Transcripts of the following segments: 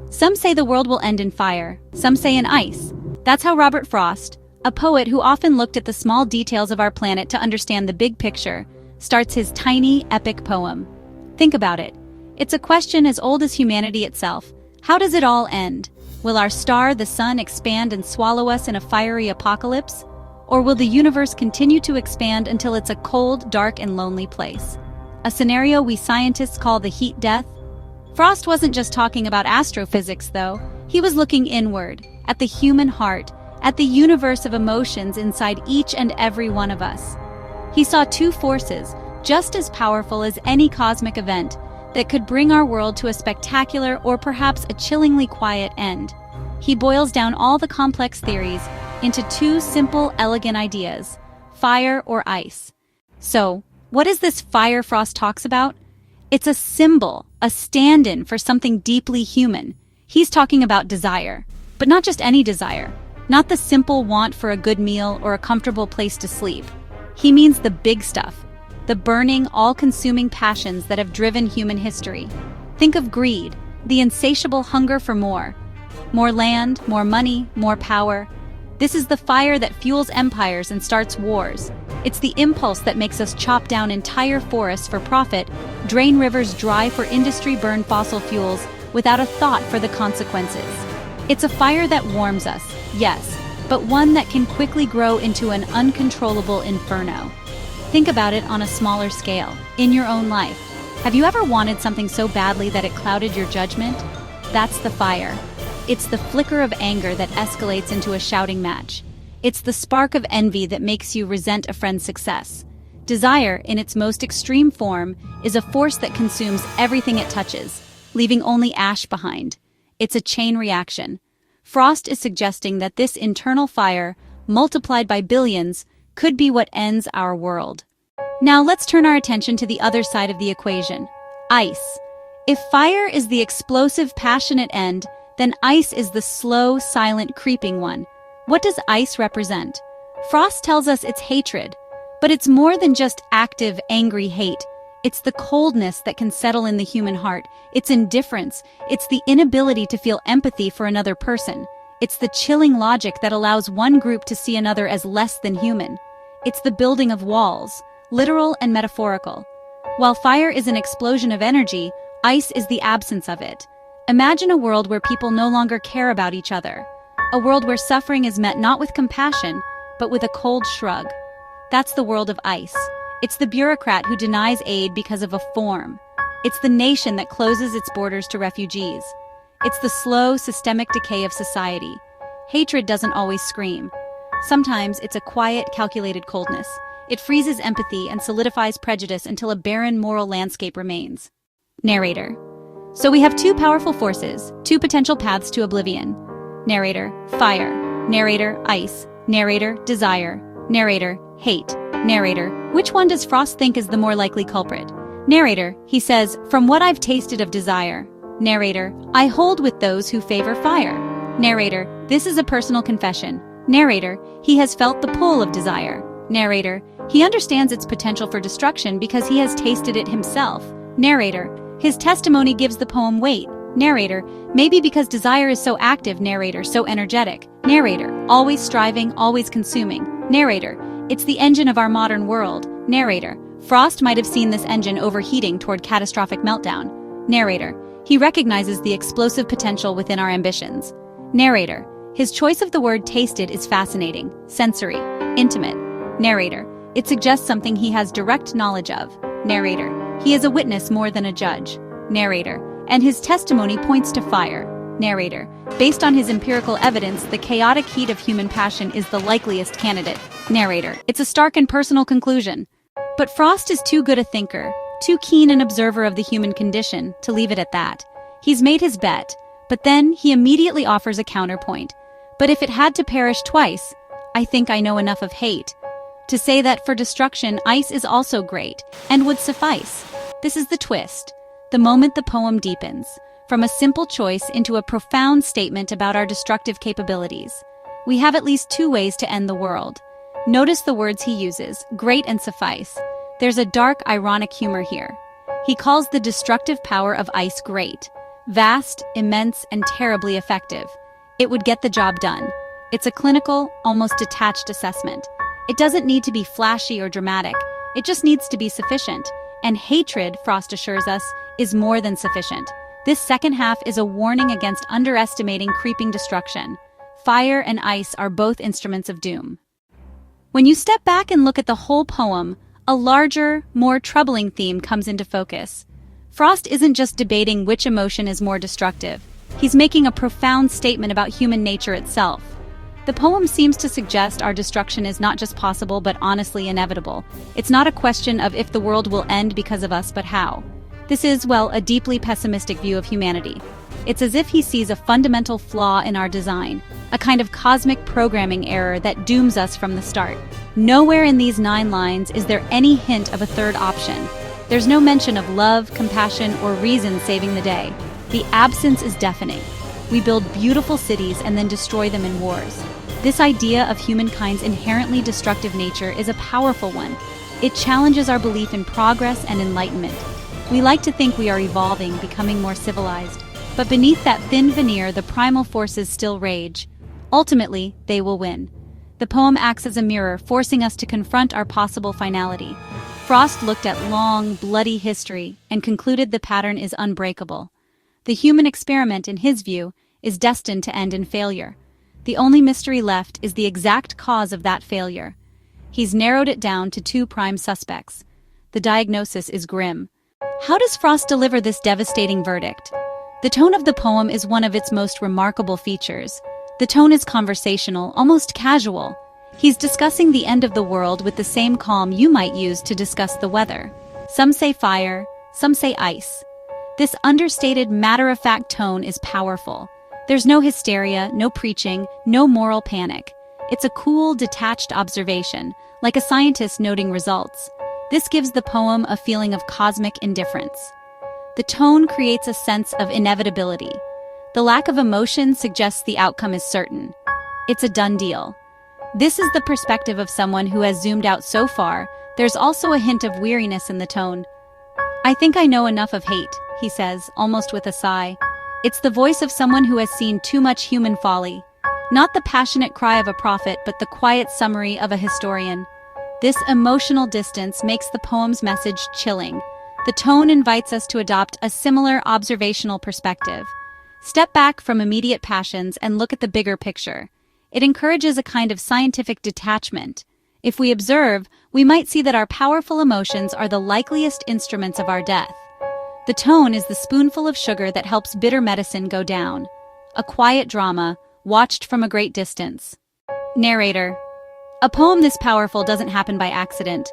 Some say the world will end in fire, some say in ice. That's how Robert Frost, a poet who often looked at the small details of our planet to understand the big picture, starts his tiny, epic poem. Think about it. It's a question as old as humanity itself. How does it all end? Will our star, the sun, expand and swallow us in a fiery apocalypse? Or will the universe continue to expand until it's a cold, dark, and lonely place? A scenario we scientists call the heat death? Frost wasn't just talking about astrophysics, though. He was looking inward, at the human heart, at the universe of emotions inside each and every one of us. He saw two forces, just as powerful as any cosmic event, that could bring our world to a spectacular or perhaps a chillingly quiet end. He boils down all the complex theories into two simple, elegant ideas: fire or ice. So, what is this fire Frost talks about? It's a symbol, a stand-in for something deeply human. He's talking about desire, but not just any desire, not the simple want for a good meal or a comfortable place to sleep. He means the big stuff, the burning, all-consuming passions that have driven human history. Think of greed, the insatiable hunger for more. More land, more money, more power. This is the fire that fuels empires and starts wars. It's the impulse that makes us chop down entire forests for profit, drain rivers dry for industry, burn fossil fuels, without a thought for the consequences. It's a fire that warms us, yes, but one that can quickly grow into an uncontrollable inferno. Think about it on a smaller scale, in your own life. Have you ever wanted something so badly that it clouded your judgment? That's the fire. It's the flicker of anger that escalates into a shouting match. It's the spark of envy that makes you resent a friend's success. Desire, in its most extreme form, is a force that consumes everything it touches, leaving only ash behind. It's a chain reaction. Frost is suggesting that this internal fire, multiplied by billions, could be what ends our world. Now let's turn our attention to the other side of the equation: ice. If fire is the explosive, passionate end, then ice is the slow, silent, creeping one. What does ice represent? Frost tells us it's hatred, but it's more than just active, angry hate. It's the coldness that can settle in the human heart. It's indifference. It's the inability to feel empathy for another person. It's the chilling logic that allows one group to see another as less than human. It's the building of walls, literal and metaphorical. While fire is an explosion of energy, ice is the absence of it. Imagine a world where people no longer care about each other. A world where suffering is met not with compassion, but with a cold shrug. That's the world of ice. It's the bureaucrat who denies aid because of a form. It's the nation that closes its borders to refugees. It's the slow, systemic decay of society. Hatred doesn't always scream. Sometimes it's a quiet, calculated coldness. It freezes empathy and solidifies prejudice until a barren moral landscape remains. Narrator. So we have two powerful forces, two potential paths to oblivion. Narrator, fire. Narrator, ice. Narrator, desire. Narrator, hate. Narrator, which one does Frost think is the more likely culprit? Narrator, he says, from what I've tasted of desire. Narrator, I hold with those who favor fire. Narrator, this is a personal confession. Narrator, he has felt the pull of desire. Narrator, he understands its potential for destruction because he has tasted it himself. Narrator, his testimony gives the poem weight. Narrator, maybe because desire is so active. Narrator, so energetic. Narrator, always striving, always consuming. Narrator, it's the engine of our modern world. Narrator, Frost might have seen this engine overheating toward catastrophic meltdown. Narrator, he recognizes the explosive potential within our ambitions. Narrator, his choice of the word tasted is fascinating, sensory, intimate. Narrator, it suggests something he has direct knowledge of. Narrator, he is a witness more than a judge. Narrator, and his testimony points to fire. Narrator, based on his empirical evidence, the chaotic heat of human passion is the likeliest candidate. Narrator, it's a stark and personal conclusion. But Frost is too good a thinker, too keen an observer of the human condition, to leave it at that. He's made his bet, but then he immediately offers a counterpoint. But if it had to perish twice, I think I know enough of hate to say that for destruction, ice is also great, and would suffice. This is the twist, the moment the poem deepens, from a simple choice into a profound statement about our destructive capabilities. We have at least two ways to end the world. Notice the words he uses, great and suffice. There's a dark, ironic humor here. He calls the destructive power of ice great. Vast, immense, and terribly effective. It would get the job done. It's a clinical, almost detached assessment. It doesn't need to be flashy or dramatic. It just needs to be sufficient. And hatred, Frost assures us, is more than sufficient. This second half is a warning against underestimating creeping destruction. Fire and ice are both instruments of doom. When you step back and look at the whole poem, a larger, more troubling theme comes into focus. Frost isn't just debating which emotion is more destructive. He's making a profound statement about human nature itself. The poem seems to suggest our destruction is not just possible but honestly inevitable. It's not a question of if the world will end because of us, but how. This is, well, a deeply pessimistic view of humanity. It's as if he sees a fundamental flaw in our design, a kind of cosmic programming error that dooms us from the start. Nowhere in these 9 lines is there any hint of a third option. There's no mention of love, compassion, or reason saving the day. The absence is deafening. We build beautiful cities and then destroy them in wars. This idea of humankind's inherently destructive nature is a powerful one. It challenges our belief in progress and enlightenment. We like to think we are evolving, becoming more civilized. But beneath that thin veneer, the primal forces still rage. Ultimately, they will win. The poem acts as a mirror, forcing us to confront our possible finality. Frost looked at long, bloody history and concluded the pattern is unbreakable. The human experiment, in his view, is destined to end in failure. The only mystery left is the exact cause of that failure. He's narrowed it down to 2 prime suspects. The diagnosis is grim. How does Frost deliver this devastating verdict? The tone of the poem is one of its most remarkable features. The tone is conversational, almost casual. He's discussing the end of the world with the same calm you might use to discuss the weather. Some say fire, some say ice. This understated, matter-of-fact tone is powerful. There's no hysteria, no preaching, no moral panic. It's a cool, detached observation, like a scientist noting results. This gives the poem a feeling of cosmic indifference. The tone creates a sense of inevitability. The lack of emotion suggests the outcome is certain. It's a done deal. This is the perspective of someone who has zoomed out so far. There's also a hint of weariness in the tone. I think I know enough of hate, he says, almost with a sigh. It's the voice of someone who has seen too much human folly. Not the passionate cry of a prophet, but the quiet summary of a historian. This emotional distance makes the poem's message chilling. The tone invites us to adopt a similar observational perspective. Step back from immediate passions and look at the bigger picture. It encourages a kind of scientific detachment. If we observe, we might see that our powerful emotions are the likeliest instruments of our death. The tone is the spoonful of sugar that helps bitter medicine go down. A quiet drama, watched from a great distance. Narrator. A poem this powerful doesn't happen by accident.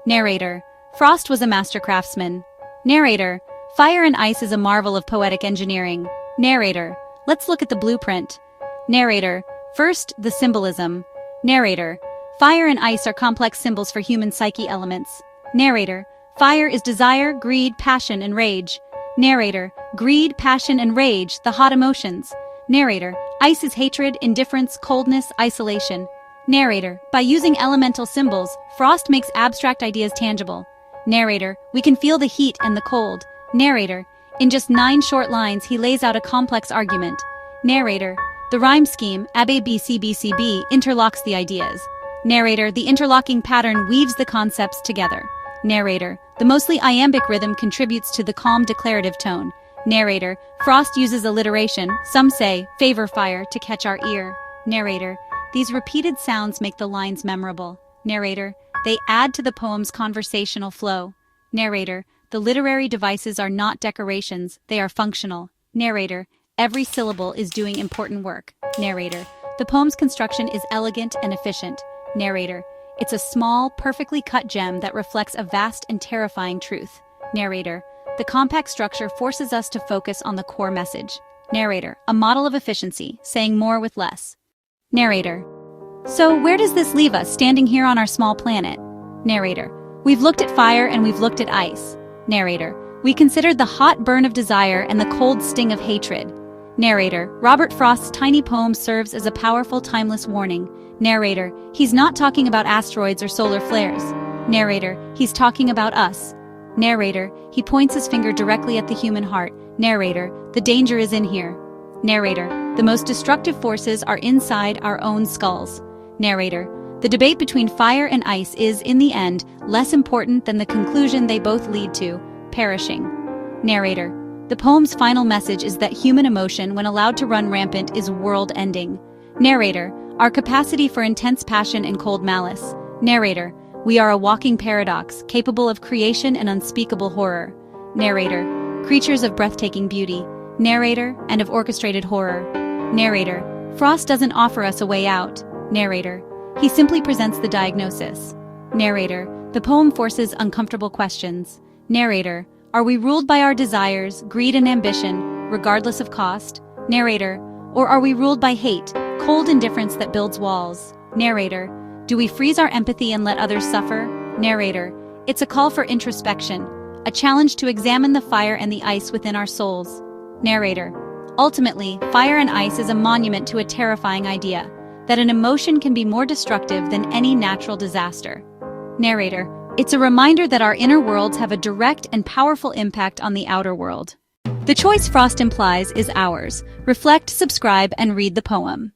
Narrator. Frost was a master craftsman. Narrator. Fire and ice is a marvel of poetic engineering. Narrator. Let's look at the blueprint. Narrator. First, the symbolism. Narrator. Fire and ice are complex symbols for human psyche elements. Narrator. Fire is desire, greed, passion, and rage. Narrator. Greed, passion, and rage, the hot emotions. Narrator. Ice is hatred, indifference, coldness, isolation. Narrator. By using elemental symbols, Frost makes abstract ideas tangible. Narrator. We can feel the heat and the cold. Narrator. In just 9 short lines, he lays out a complex argument. Narrator. The rhyme scheme, Abe BCBCB, interlocks the ideas. Narrator. The interlocking pattern weaves the concepts together. Narrator. The mostly iambic rhythm contributes to the calm declarative tone. Narrator. Frost uses alliteration, some say, favor fire, to catch our ear. Narrator. These repeated sounds make the lines memorable. Narrator. They add to the poem's conversational flow. Narrator. The literary devices are not decorations, they are functional. Narrator. Every syllable is doing important work. Narrator. The poem's construction is elegant and efficient. Narrator. It's a small, perfectly cut gem that reflects a vast and terrifying truth. Narrator. The compact structure forces us to focus on the core message. Narrator. A model of efficiency, saying more with less. Narrator. So where does this leave us, standing here on our small planet? Narrator. We've looked at fire and we've looked at ice. Narrator. We considered the hot burn of desire and the cold sting of hatred. Narrator. Robert Frost's tiny poem serves as a powerful, timeless warning. Narrator. He's not talking about asteroids or solar flares. Narrator. He's talking about us. Narrator. He points his finger directly at the human heart. Narrator. The danger is in here. Narrator, the most destructive forces are inside our own skulls. Narrator, the debate between fire and ice is, in the end, less important than the conclusion they both lead to, perishing. Narrator, the poem's final message is that human emotion, when allowed to run rampant, is world-ending. Narrator, our capacity for intense passion and cold malice. Narrator, we are a walking paradox, capable of creation and unspeakable horror. Narrator, creatures of breathtaking beauty. Narrator, and of orchestrated horror. Narrator, Frost doesn't offer us a way out. Narrator, he simply presents the diagnosis. Narrator, the poem forces uncomfortable questions. Narrator, are we ruled by our desires, greed and ambition, regardless of cost? Narrator, or are we ruled by hate, cold indifference that builds walls? Narrator, do we freeze our empathy and let others suffer? Narrator, it's a call for introspection, a challenge to examine the fire and the ice within our souls. Narrator, ultimately, Fire and Ice is a monument to a terrifying idea, that an emotion can be more destructive than any natural disaster. Narrator, it's a reminder that our inner worlds have a direct and powerful impact on the outer world. The choice Frost implies is ours. Reflect, subscribe, and read the poem.